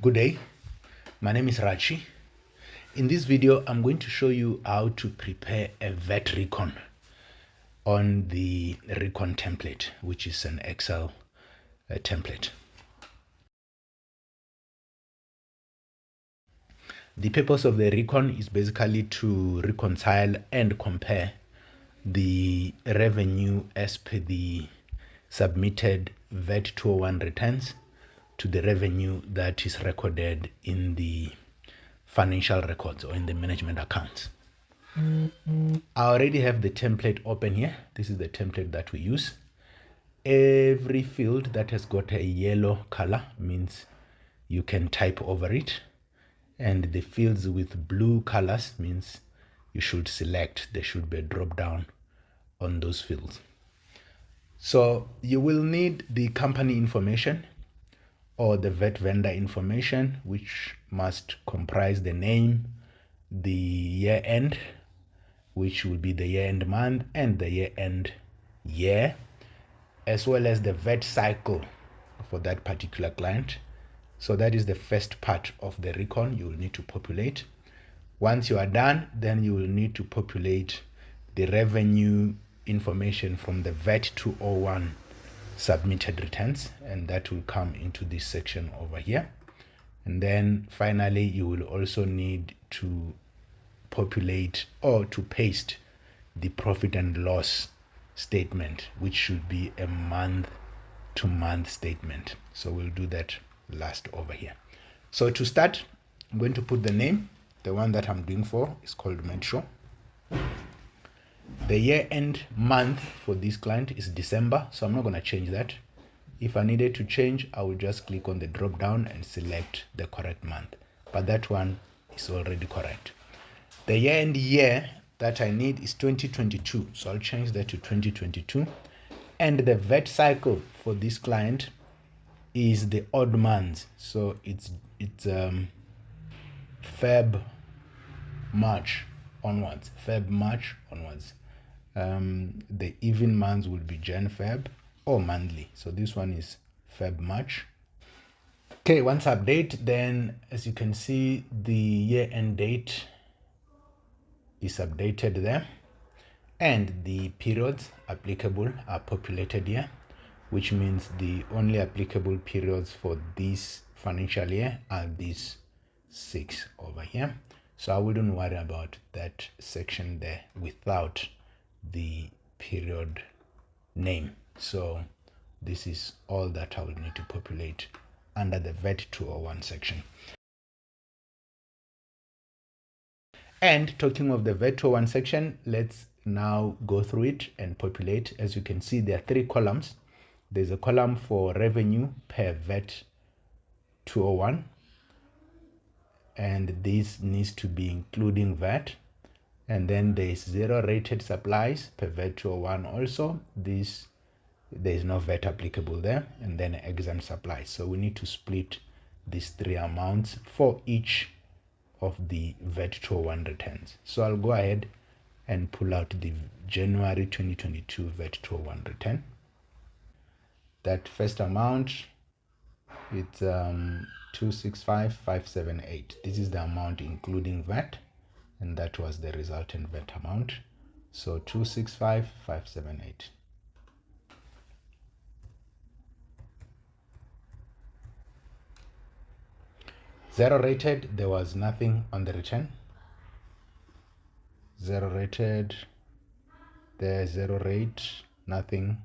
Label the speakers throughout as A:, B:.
A: Good day, my name is Rachi. In this video, I'm going to show you how to prepare a VAT Recon on the Recon template, which is an Excel template. The purpose of the Recon is basically to reconcile and compare the revenue as per the submitted VAT 201 returns to the revenue that is recorded in the financial records or in the management accounts. I already have the template open here. This is the template that we use. Every field that has got a yellow color means you can type over it, and the fields with blue colors means you should select. There should be a drop down on those fields. So you will need the company information or the VAT vendor information, which must comprise the name, the year end, which will be the year end month and the year end year, as well as the VAT cycle for that particular client. So that is the first part of the recon you will need to populate. Once you are done, then you will need to populate the revenue information from the VAT 201 submitted returns, and that will come into this section over here. And then finally, you will also need to populate or to paste the profit and loss statement, which should be a month to month statement. So we'll do that last over here. So to start, I'm going to put the name. The one that I'm doing for is called Metro. The year end month for this client is December, so I'm not going to change that. If I needed to change, I will just click on the drop down and select the correct month, but that one is already correct. The year end year that I need is 2022, so I'll change that to 2022. And the VAT cycle for this client is the odd months, so it's Feb March onwards. The even months will be Jan Feb or monthly, so this one is Feb March. Okay, once update, then as you can see, the year end date is updated there, and the periods applicable are populated here, which means the only applicable periods for this financial year are these 6 over here. So I wouldn't worry about that section there without the period name. So this is all that I will need to populate under the VAT 201 section. And talking of the VAT 201 section, let's now go through it and populate. As you can see, there are 3 columns. There's a column for revenue per VAT 201, and this needs to be including VAT. And then there's 0 rated supplies per VAT 201 also. There's no VAT applicable there. And then exempt supplies. So we need to split these 3 amounts for each of the VAT 201 returns. So I'll go ahead and pull out the January 2022 VAT 201 return. That first amount, it's 265,578. This is the amount including VAT, and that was the resultant VAT amount. So 265,578. Zero rated, there was nothing on the return. 0 rated, there's 0 rate, nothing.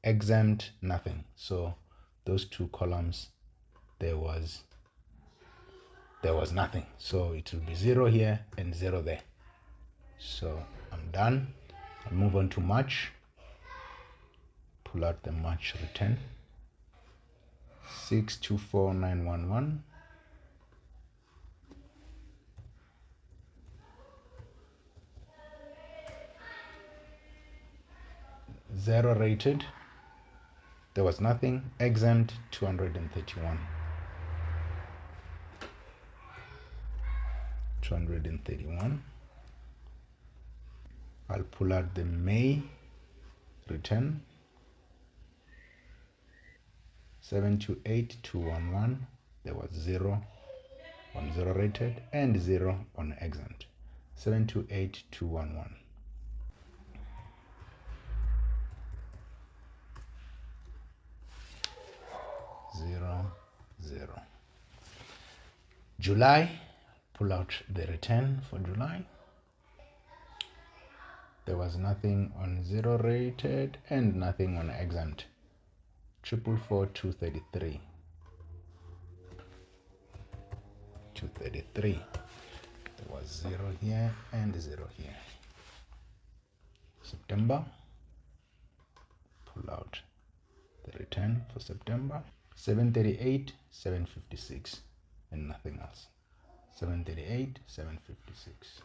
A: Exempt, nothing. So those 2 columns, there was nothing. So it will be 0 here and 0 there. So I'm done. I'll move on to March. Pull out the March return. 624911. Zero rated, there was nothing. Exempt, 231. 231. I'll pull out the May return. 728211. There was 0. on zero rated and 0 on exempt. 728211. Zero, zero. July, pull out the return for July. There was nothing on zero rated and nothing on exempt. 444,233. 233. There was 0 here and 0 here. September, pull out the return for September. 738, 756, and nothing else. 738, 756.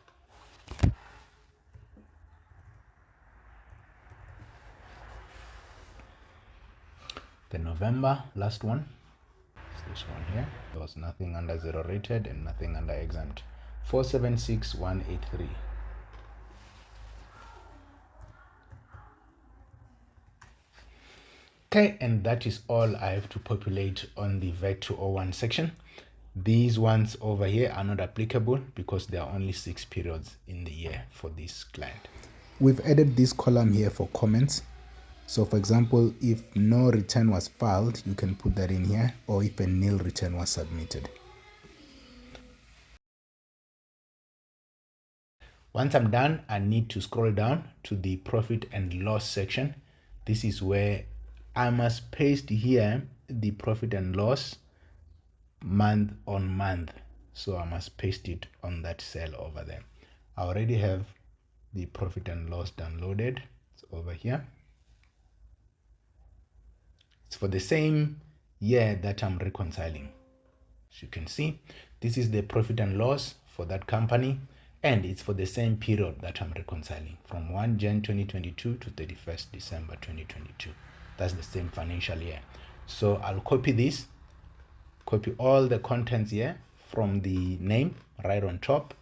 A: The November last one is this one here. There was nothing under zero rated and nothing under exempt. 476,183. Okay, and that is all I have to populate on the VAT 201 section. These ones over here are not applicable because there are only 6 periods in the year for this client. We've added this column here for comments. So for example, if no return was filed, you can put that in here, or if a nil return was submitted. Once I'm done, I need to scroll down to the profit and loss section. This is where I must paste here the profit and loss month on month. So I must paste it on that cell over there. I already have the profit and loss downloaded. It's over here. It's for the same year that I'm reconciling. As you can see, this is the profit and loss for that company, and it's for the same period that I'm reconciling, from 1 Jan 2022 to 31st December 2022. That's the same financial year. So I'll copy this, copy all the contents here from the name right on top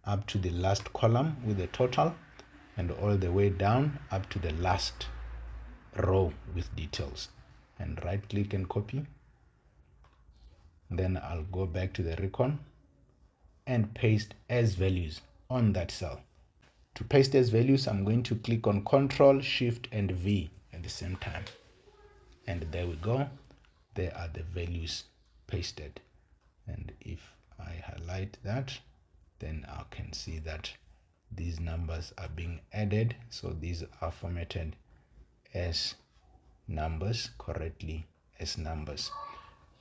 A: up to the last column with the total, and all the way down up to the last row with details, and right click and copy. Then I'll go back to the Recon and paste as values on that cell. To paste as values, I'm going to click on Ctrl, Shift and V at the same time, and there we go. There are the values pasted, and if I highlight that, then I can see that these numbers are being added. So these are formatted as numbers correctly as numbers.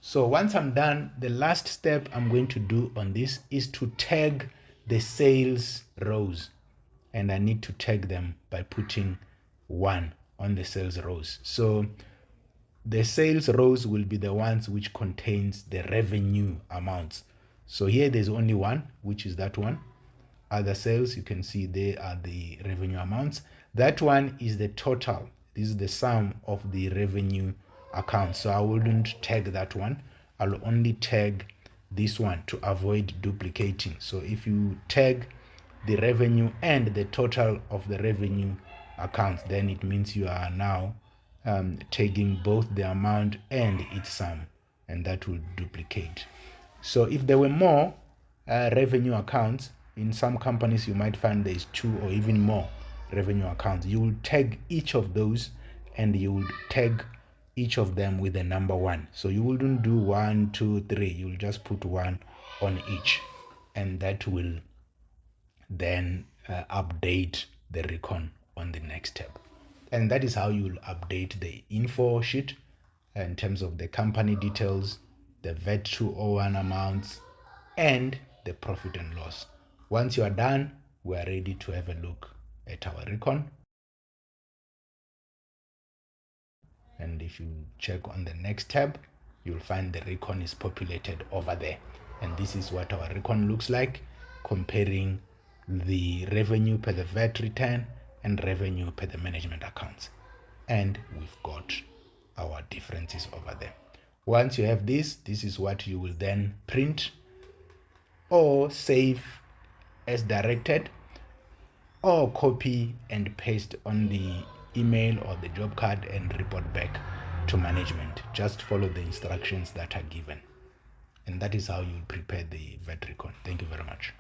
A: So once I'm done, the last step I'm going to do on this is to tag the sales rows, and I need to tag them by putting 1 on the sales rows. So the sales rows will be the ones which contains the revenue amounts. So here there's only one, which is that one. Other sales, you can see they are the revenue amounts. That one is the total. This is the sum of the revenue accounts. So I wouldn't tag that one. I'll only tag this one to avoid duplicating. So if you tag the revenue and the total of the revenue accounts, then it means you are now tagging both the amount and its sum, and that will duplicate. So if there were more revenue accounts, in some companies you might find there's 2 or even more revenue accounts. You will tag each of those, and you will tag each of them with the number 1. So you wouldn't do 1, 2, 3. You'll just put 1 on each, and that will then update the Recon on the next tab. And that is how you'll update the info sheet in terms of the company details, the VAT 201 amounts, and the profit and loss. Once you are done, we are ready to have a look at our Recon. And if you check on the next tab, you'll find the Recon is populated over there. And this is what our Recon looks like, comparing the revenue per the VAT return and revenue per the management accounts. And we've got our differences over there. Once you have this is what you will then print or save as directed, or copy and paste on the email or the job card and report back to management. Just follow the instructions that are given. And that is how you prepare the VAT Recon. Thank you very much.